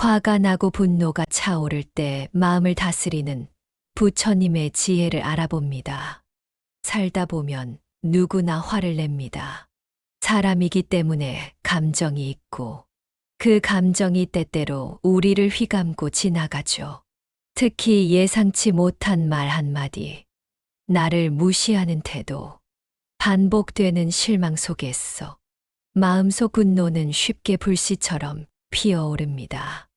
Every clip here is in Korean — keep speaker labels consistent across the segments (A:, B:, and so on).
A: 화가 나고 분노가 차오를 때 마음을 다스리는 부처님의 지혜를 알아봅니다. 살다 보면 누구나 화를 냅니다. 사람이기 때문에 감정이 있고 그 감정이 때때로 우리를 휘감고 지나가죠. 특히 예상치 못한 말 한마디, 나를 무시하는 태도, 반복되는 실망 속에서 마음속 분노는 쉽게 불씨처럼 피어오릅니다.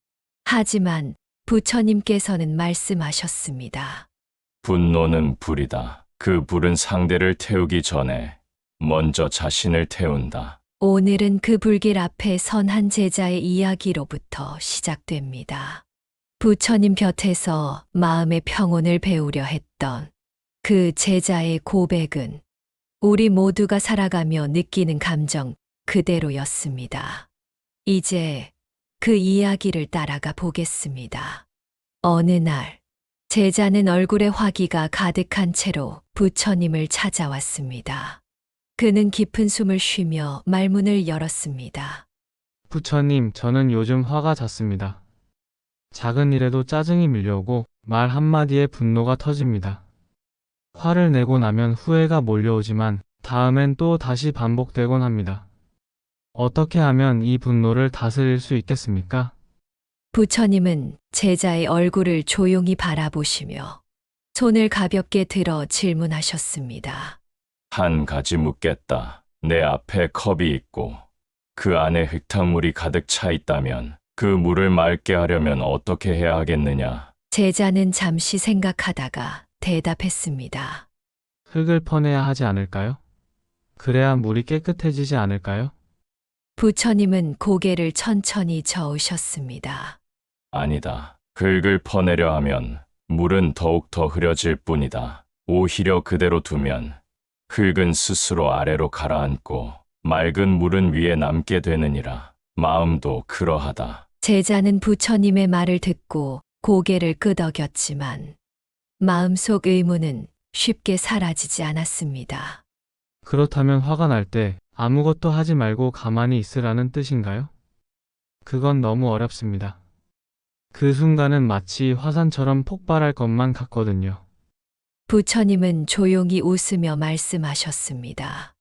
A: 하지만 부처님께서는 말씀하셨습니다.
B: 분노는 불이다. 그 불은 상대를 태우기 전에 먼저 자신을 태운다.
A: 오늘은 그 불길 앞에 선한 제자의 이야기로부터 시작됩니다. 부처님 곁에서 마음의 평온을 배우려 했던 그 제자의 고백은 우리 모두가 살아가며 느끼는 감정 그대로였습니다. 이제 그 이야기를 따라가 보겠습니다. 어느 날, 제자는 얼굴에 화기가 가득한 채로 부처님을 찾아왔습니다. 그는 깊은 숨을 쉬며 말문을 열었습니다.
C: 부처님, 저는 요즘 화가 잦습니다. 작은 일에도 짜증이 밀려오고 말 한마디에 분노가 터집니다. 화를 내고 나면 후회가 몰려오지만 다음엔 또 다시 반복되곤 합니다. 어떻게 하면 이 분노를 다스릴 수 있겠습니까?
A: 부처님은 제자의 얼굴을 조용히 바라보시며 손을 가볍게 들어 질문하셨습니다.
B: 한 가지 묻겠다. 내 앞에 컵이 있고 그 안에 흙탕물이 가득 차 있다면 그 물을 맑게 하려면 어떻게 해야 하겠느냐?
A: 제자는 잠시 생각하다가 대답했습니다.
C: 흙을 퍼내야 하지 않을까요? 그래야 물이 깨끗해지지 않을까요?
A: 부처님은 고개를 천천히 저으셨습니다.
B: 아니다. 흙을 퍼내려 하면 물은 더욱 더 흐려질 뿐이다. 오히려 그대로 두면 흙은 스스로 아래로 가라앉고 맑은 물은 위에 남게 되느니라. 마음도 그러하다.
A: 제자는 부처님의 말을 듣고 고개를 끄덕였지만 마음속 의문은 쉽게 사라지지 않았습니다.
C: 그렇다면 화가 날 때 아무것도 하지 말고 가만히 있으라는 뜻인가요? 그건 너무 어렵습니다. 그 순간은 마치 화산처럼 폭발할 것만 같거든요.
A: 부처님은 조용히 웃으며 말씀하셨습니다.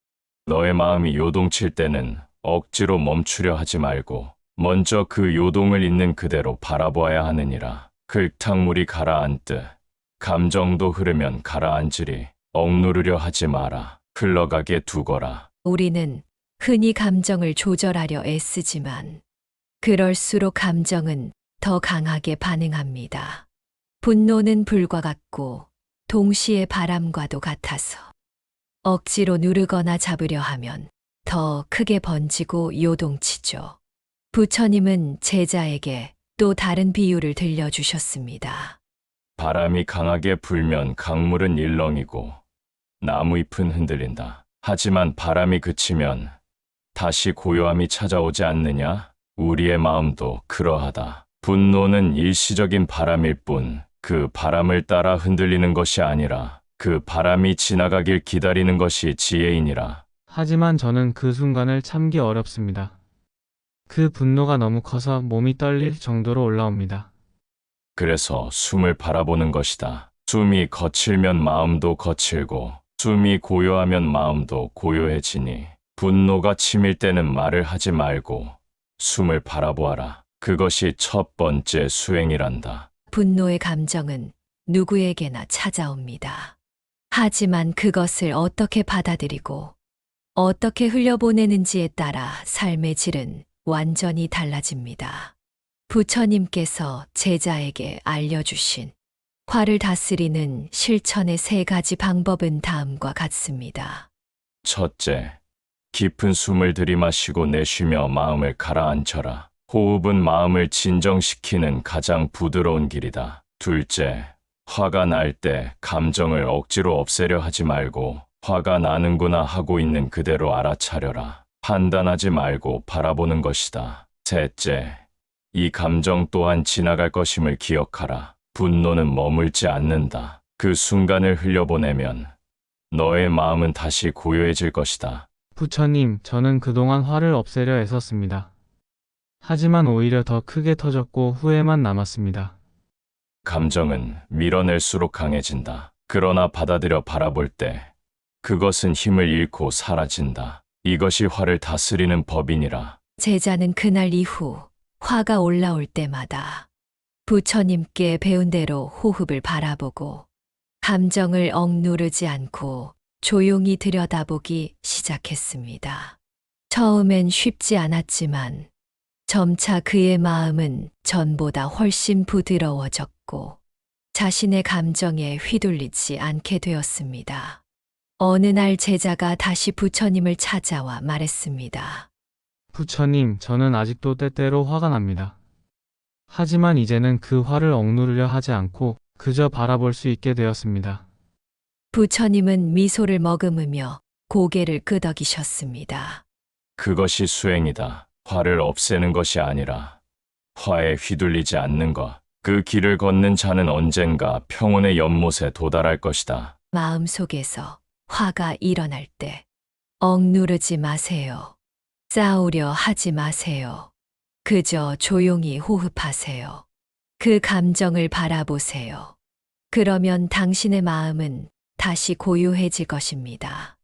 B: 너의 마음이 요동칠 때는 억지로 멈추려 하지 말고 먼저 그 요동을 있는 그대로 바라보아야 하느니라. 흙탕물이 가라앉듯 감정도 흐르면 가라앉으리. 억누르려 하지 마라. 흘러가게 두거라.
A: 우리는 흔히 감정을 조절하려 애쓰지만 그럴수록 감정은 더 강하게 반응합니다. 분노는 불과 같고 동시에 바람과도 같아서 억지로 누르거나 잡으려 하면 더 크게 번지고 요동치죠. 부처님은 제자에게 또 다른 비유를 들려주셨습니다.
B: 바람이 강하게 불면 강물은 일렁이고 나무잎은 흔들린다. 하지만 바람이 그치면 다시 고요함이 찾아오지 않느냐? 우리의 마음도 그러하다. 분노는 일시적인 바람일 뿐 그 바람을 따라 흔들리는 것이 아니라 그 바람이 지나가길 기다리는 것이 지혜이니라.
C: 하지만 저는 그 순간을 참기 어렵습니다. 그 분노가 너무 커서 몸이 떨릴 정도로 올라옵니다.
B: 그래서 숨을 바라보는 것이다. 숨이 거칠면 마음도 거칠고 숨이 고요하면 마음도 고요해지니 분노가 치밀 때는 말을 하지 말고 숨을 바라보아라. 그것이 첫 번째 수행이란다.
A: 분노의 감정은 누구에게나 찾아옵니다. 하지만 그것을 어떻게 받아들이고 어떻게 흘려보내는지에 따라 삶의 질은 완전히 달라집니다. 부처님께서 제자에게 알려주신 화를 다스리는 실천의 3가지 방법은 다음과 같습니다.
B: 첫째, 깊은 숨을 들이마시고 내쉬며 마음을 가라앉혀라. 호흡은 마음을 진정시키는 가장 부드러운 길이다. 둘째, 화가 날 때 감정을 억지로 없애려 하지 말고 화가 나는구나 하고 있는 그대로 알아차려라. 판단하지 말고 바라보는 것이다. 셋째, 이 감정 또한 지나갈 것임을 기억하라. 분노는 머물지 않는다. 그 순간을 흘려보내면 너의 마음은 다시 고요해질 것이다.
C: 부처님, 저는 그동안 화를 없애려 애썼습니다. 하지만 오히려 더 크게 터졌고 후회만 남았습니다.
B: 감정은 밀어낼수록 강해진다. 그러나 받아들여 바라볼 때 그것은 힘을 잃고 사라진다. 이것이 화를 다스리는 법이니라.
A: 제자는 그날 이후 화가 올라올 때마다 부처님께 배운 대로 호흡을 바라보고 감정을 억누르지 않고 조용히 들여다보기 시작했습니다. 처음엔 쉽지 않았지만 점차 그의 마음은 전보다 훨씬 부드러워졌고 자신의 감정에 휘둘리지 않게 되었습니다. 어느 날 제자가 다시 부처님을 찾아와 말했습니다.
C: 부처님, 저는 아직도 때때로 화가 납니다. 하지만 이제는 그 화를 억누르려 하지 않고 그저 바라볼 수 있게 되었습니다.
A: 부처님은 미소를 머금으며 고개를 끄덕이셨습니다.
B: 그것이 수행이다. 화를 없애는 것이 아니라 화에 휘둘리지 않는 것. 그 길을 걷는 자는 언젠가 평온의 연못에 도달할 것이다.
A: 마음속에서 화가 일어날 때 억누르지 마세요. 싸우려 하지 마세요. 그저 조용히 호흡하세요. 그 감정을 바라보세요. 그러면 당신의 마음은 다시 고요해질 것입니다.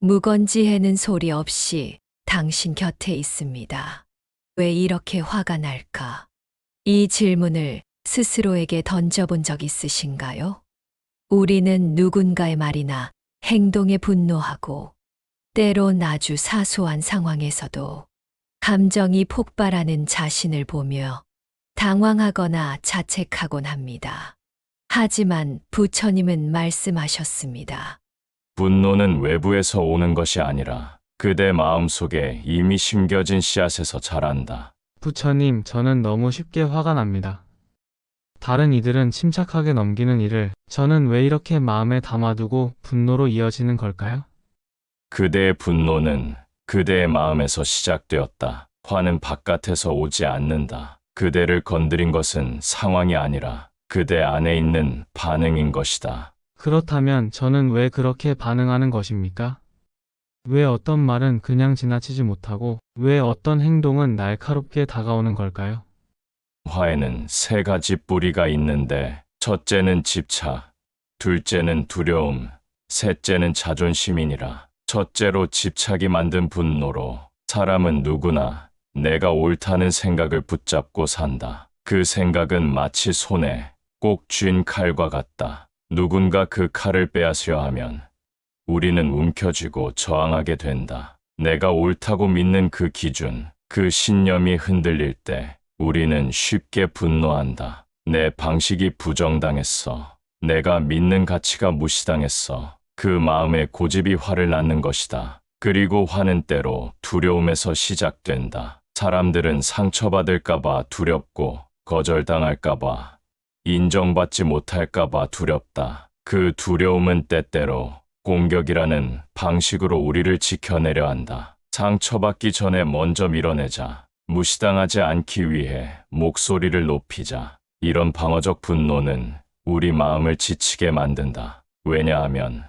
A: 묵언지해는 소리 없이 당신 곁에 있습니다. 왜 이렇게 화가 날까? 이 질문을 스스로에게 던져본 적 있으신가요? 우리는 누군가의 말이나 행동에 분노하고 때론 아주 사소한 상황에서도 감정이 폭발하는 자신을 보며 당황하거나 자책하곤 합니다. 하지만 부처님은 말씀하셨습니다.
B: 분노는 외부에서 오는 것이 아니라 그대 마음속에 이미 심겨진 씨앗에서 자란다.
C: 부처님, 저는 너무 쉽게 화가 납니다. 다른 이들은 침착하게 넘기는 일을 저는 왜 이렇게 마음에 담아두고 분노로 이어지는 걸까요?
B: 그대의 분노는 그대의 마음에서 시작되었다. 화는 바깥에서 오지 않는다. 그대를 건드린 것은 상황이 아니라 그대 안에 있는 반응인 것이다.
C: 그렇다면 저는 왜 그렇게 반응하는 것입니까? 왜 어떤 말은 그냥 지나치지 못하고 왜 어떤 행동은 날카롭게 다가오는 걸까요?
B: 화에는 세 가지 뿌리가 있는데 첫째는 집착, 둘째는 두려움, 셋째는 자존심이니라. 첫째로 집착이 만든 분노로 사람은 누구나 내가 옳다는 생각을 붙잡고 산다. 그 생각은 마치 손에 꼭 쥔 칼과 같다. 누군가 그 칼을 빼앗으려 하면 우리는 움켜쥐고 저항하게 된다. 내가 옳다고 믿는 그 기준, 그 신념이 흔들릴 때 우리는 쉽게 분노한다. 내 방식이 부정당했어. 내가 믿는 가치가 무시당했어. 그 마음에 고집이 화를 낳는 것이다. 그리고 화는 때로 두려움에서 시작된다. 사람들은 상처받을까봐 두렵고 거절당할까봐 인정받지 못할까봐 두렵다. 그 두려움은 때때로 공격이라는 방식으로 우리를 지켜내려 한다. 상처받기 전에 먼저 밀어내자. 무시당하지 않기 위해 목소리를 높이자. 이런 방어적 분노는 우리 마음을 지치게 만든다. 왜냐하면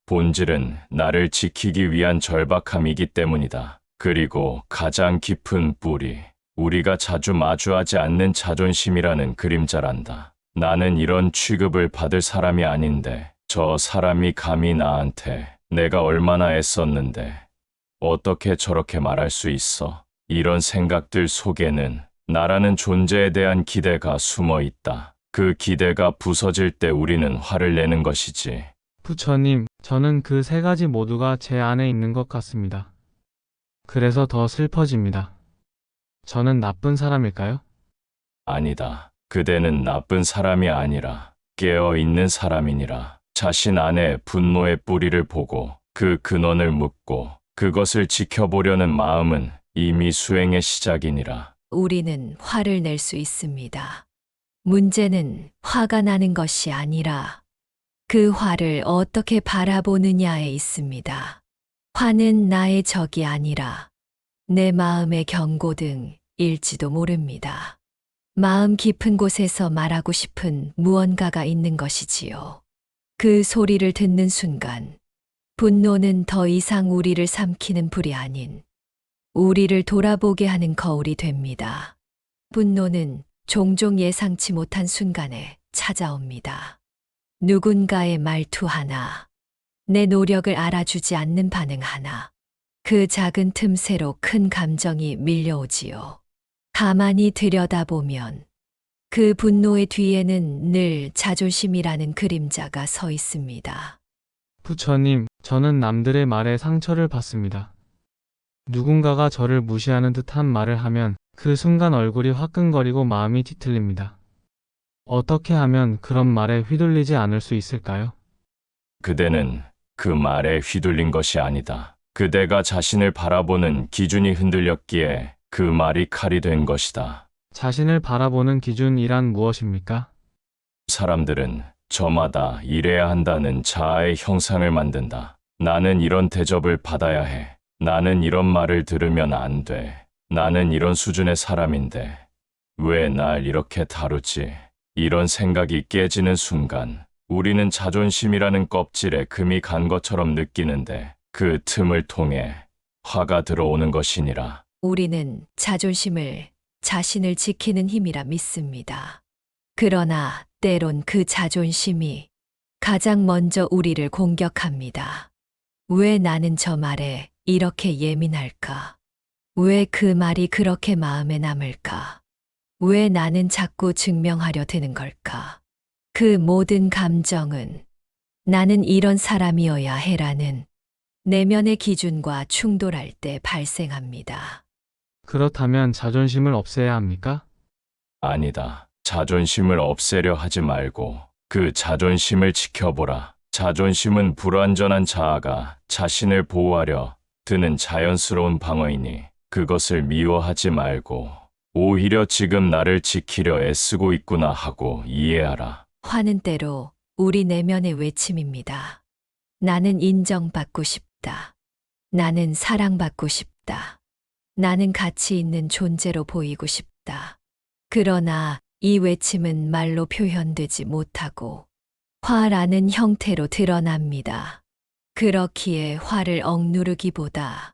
B: 본질은 나를 지키기 위한 절박함이기 때문이다. 그리고 가장 깊은 뿌리, 우리가 자주 마주하지 않는 자존심이라는 그림자란다. 나는 이런 취급을 받을 사람이 아닌데 저 사람이 감히 나한테 내가 얼마나 애썼는데 어떻게 저렇게 말할 수 있어? 이런 생각들 속에는 나라는 존재에 대한 기대가 숨어 있다. 그 기대가 부서질 때 우리는 화를 내는 것이지.
C: 부처님, 저는 그 세 가지 모두가 제 안에 있는 것 같습니다. 그래서 더 슬퍼집니다. 저는 나쁜 사람일까요?
B: 아니다. 그대는 나쁜 사람이 아니라 깨어있는 사람이니라. 자신 안에 분노의 뿌리를 보고 그 근원을 묻고 그것을 지켜보려는 마음은 이미 수행의 시작이니라.
A: 우리는 화를 낼 수 있습니다. 문제는 화가 나는 것이 아니라 그 화를 어떻게 바라보느냐에 있습니다. 화는 나의 적이 아니라 내 마음의 경고등일지도 모릅니다. 마음 깊은 곳에서 말하고 싶은 무언가가 있는 것이지요. 그 소리를 듣는 순간 분노는 더 이상 우리를 삼키는 불이 아닌 우리를 돌아보게 하는 거울이 됩니다. 분노는 종종 예상치 못한 순간에 찾아옵니다. 누군가의 말투 하나, 내 노력을 알아주지 않는 반응 하나, 그 작은 틈새로 큰 감정이 밀려오지요. 가만히 들여다보면 그 분노의 뒤에는 늘 자존심이라는 그림자가 서 있습니다.
C: 부처님, 저는 남들의 말에 상처를 받습니다. 누군가가 저를 무시하는 듯한 말을 하면 그 순간 얼굴이 화끈거리고 마음이 뒤틀립니다. 어떻게 하면 그런 말에 휘둘리지 않을 수 있을까요?
B: 그대는 그 말에 휘둘린 것이 아니다. 그대가 자신을 바라보는 기준이 흔들렸기에 그 말이 칼이 된 것이다.
C: 자신을 바라보는 기준이란 무엇입니까?
B: 사람들은 저마다 이래야 한다는 자아의 형상을 만든다. 나는 이런 대접을 받아야 해. 나는 이런 말을 들으면 안 돼. 나는 이런 수준의 사람인데 왜 날 이렇게 다루지? 이런 생각이 깨지는 순간 우리는 자존심이라는 껍질에 금이 간 것처럼 느끼는데 그 틈을 통해 화가 들어오는 것이니라.
A: 우리는 자존심을 자신을 지키는 힘이라 믿습니다. 그러나 때론 그 자존심이 가장 먼저 우리를 공격합니다. 왜 나는 저 말에 이렇게 예민할까? 왜 그 말이 그렇게 마음에 남을까? 왜 나는 자꾸 증명하려 드는 걸까? 그 모든 감정은 나는 이런 사람이어야 해라는 내면의 기준과 충돌할 때 발생합니다.
C: 그렇다면 자존심을 없애야 합니까?
B: 아니다. 자존심을 없애려 하지 말고 그 자존심을 지켜보라. 자존심은 불완전한 자아가 자신을 보호하려 드는 자연스러운 방어이니 그것을 미워하지 말고 오히려 지금 나를 지키려 애쓰고 있구나 하고 이해하라.
A: 화는 때로 우리 내면의 외침입니다. 나는 인정받고 싶다. 나는 사랑받고 싶다. 나는 가치 있는 존재로 보이고 싶다. 그러나 이 외침은 말로 표현되지 못하고 화라는 형태로 드러납니다. 그렇기에 화를 억누르기보다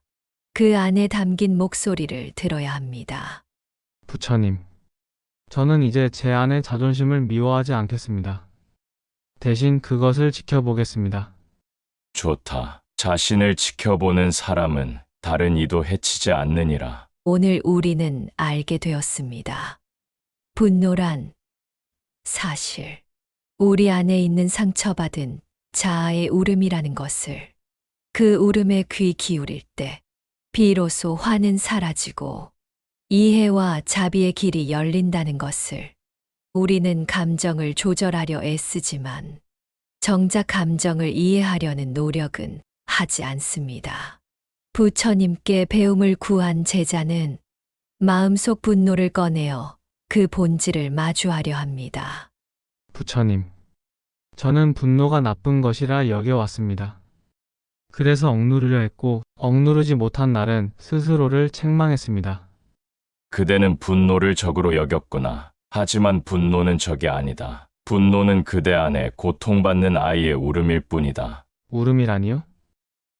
A: 그 안에 담긴 목소리를 들어야 합니다.
C: 부처님, 저는 이제 제 안의 자존심을 미워하지 않겠습니다. 대신 그것을 지켜보겠습니다.
B: 좋다. 자신을 지켜보는 사람은 다른 이도 해치지 않느니라.
A: 오늘 우리는 알게 되었습니다. 분노란 사실, 우리 안에 있는 상처받은 자아의 울음이라는 것을, 그 울음에 귀 기울일 때 비로소 화는 사라지고 이해와 자비의 길이 열린다는 것을, 우리는 감정을 조절하려 애쓰지만 정작 감정을 이해하려는 노력은 하지 않습니다. 부처님께 배움을 구한 제자는 마음속 분노를 꺼내어 그 본질을 마주하려 합니다.
C: 부처님, 저는 분노가 나쁜 것이라 여겨왔습니다. 그래서 억누르려 했고 억누르지 못한 날은 스스로를 책망했습니다.
B: 그대는 분노를 적으로 여겼구나. 하지만 분노는 적이 아니다. 분노는 그대 안에 고통받는 아이의 울음일 뿐이다.
C: 울음이라니요?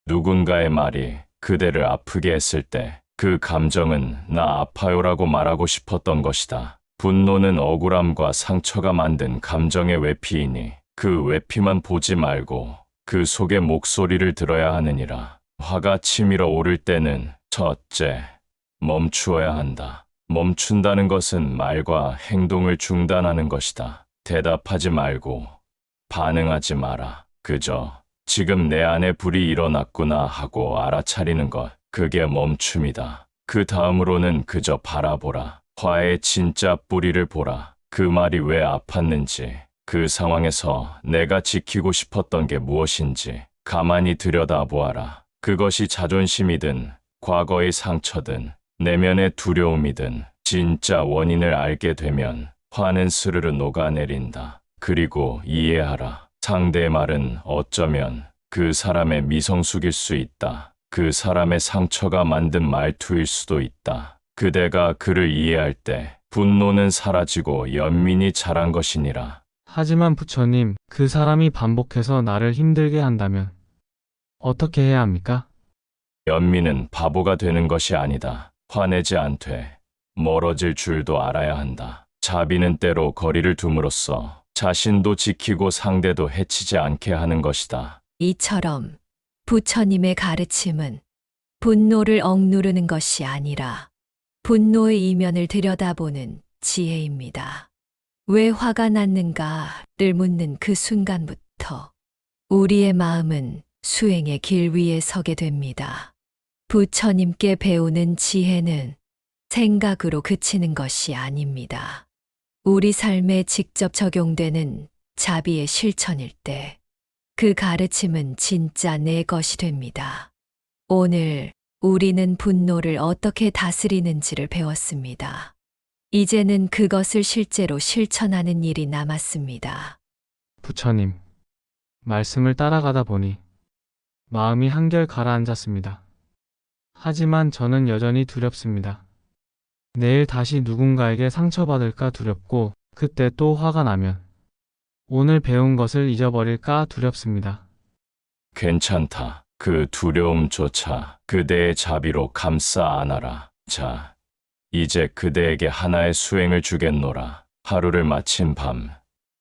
B: 누군가의 말이 그대를 아프게 했을 때 그 감정은 나 아파요라고 말하고 싶었던 것이다. 분노는 억울함과 상처가 만든 감정의 외피이니 그 외피만 보지 말고 그 속의 목소리를 들어야 하느니라. 화가 치밀어 오를 때는 첫째, 멈추어야 한다. 멈춘다는 것은 말과 행동을 중단하는 것이다. 대답하지 말고 반응하지 마라. 그저 지금 내 안에 불이 일어났구나 하고 알아차리는 것, 그게 멈춤이다. 그 다음으로는 그저 바라보라. 화의 진짜 뿌리를 보라. 그 말이 왜 아팠는지, 그 상황에서 내가 지키고 싶었던 게 무엇인지 가만히 들여다보아라. 그것이 자존심이든 과거의 상처든 내면의 두려움이든 진짜 원인을 알게 되면 화는 스르르 녹아내린다. 그리고 이해하라. 상대의 말은 어쩌면 그 사람의 미성숙일 수 있다. 그 사람의 상처가 만든 말투일 수도 있다. 그대가 그를 이해할 때 분노는 사라지고 연민이 자란 것이니라.
C: 하지만 부처님, 그 사람이 반복해서 나를 힘들게 한다면 어떻게 해야 합니까?
B: 연민은 바보가 되는 것이 아니다. 화내지 않되 멀어질 줄도 알아야 한다. 자비는 때로 거리를 둠으로써 자신도 지키고 상대도 해치지 않게 하는 것이다.
A: 이처럼 부처님의 가르침은 분노를 억누르는 것이 아니라 분노의 이면을 들여다보는 지혜입니다. 왜 화가 났는가를 묻는 그 순간부터 우리의 마음은 수행의 길 위에 서게 됩니다. 부처님께 배우는 지혜는 생각으로 그치는 것이 아닙니다. 우리 삶에 직접 적용되는 자비의 실천일 때 그 가르침은 진짜 내 것이 됩니다. 오늘 우리는 분노를 어떻게 다스리는지를 배웠습니다. 이제는 그것을 실제로 실천하는 일이 남았습니다.
C: 부처님, 말씀을 따라가다 보니 마음이 한결 가라앉았습니다. 하지만 저는 여전히 두렵습니다. 내일 다시 누군가에게 상처받을까 두렵고 그때 또 화가 나면 오늘 배운 것을 잊어버릴까 두렵습니다.
B: 괜찮다. 그 두려움조차 그대의 자비로 감싸 안아라. 자, 이제 그대에게 하나의 수행을 주겠노라. 하루를 마친 밤,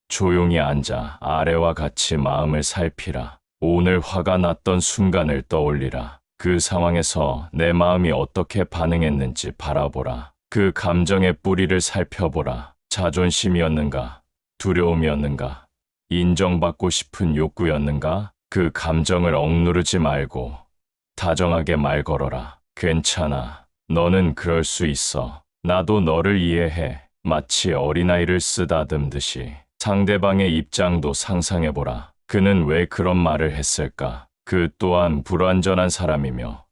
B: 조용히 앉아 아래와 같이 마음을 살피라. 오늘 화가 났던 순간을 떠올리라. 그 상황에서 내 마음이 어떻게 반응했는지 바라보라. 그 감정의 뿌리를 살펴보라. 자존심이었는가? 두려움이었는가? 인정받고 싶은 욕구였는가? 그 감정을 억누르지 말고 다정하게 말 걸어라. 괜찮아. 너는 그럴 수 있어. 나도 너를 이해해. 마치 어린아이를 쓰다듬듯이 상대방의 입장도 상상해보라. 그는 왜 그런 말을 했을까? 그 또한 불완전한 사람이며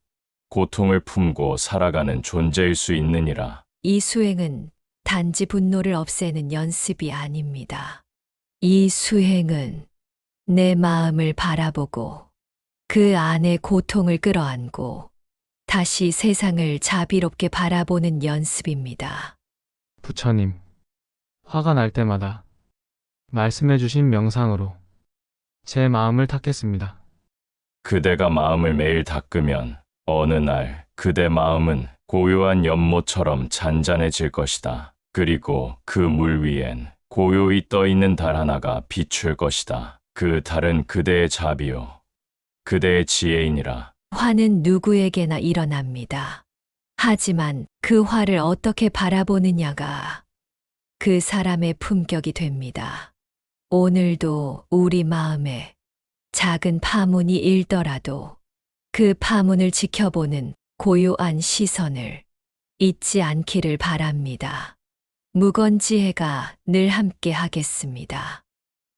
B: 고통을 품고 살아가는 존재일 수 있느니라.
A: 이 수행은 단지 분노를 없애는 연습이 아닙니다. 이 수행은 내 마음을 바라보고 그 안에 고통을 끌어안고 다시 세상을 자비롭게 바라보는 연습입니다.
C: 부처님, 화가 날 때마다 말씀해 주신 명상으로 제 마음을 닦겠습니다.
B: 그대가 마음을 매일 닦으면 어느 날 그대 마음은 고요한 연못처럼 잔잔해질 것이다. 그리고 그 물 위엔 고요히 떠 있는 달 하나가 비출 것이다. 그 달은 그대의 자비요, 그대의 지혜이니라.
A: 화는 누구에게나 일어납니다. 하지만 그 화를 어떻게 바라보느냐가 그 사람의 품격이 됩니다. 오늘도 우리 마음에 작은 파문이 일더라도 그 파문을 지켜보는 고요한 시선을 잊지 않기를 바랍니다. 무건지혜가 늘 함께 하겠습니다.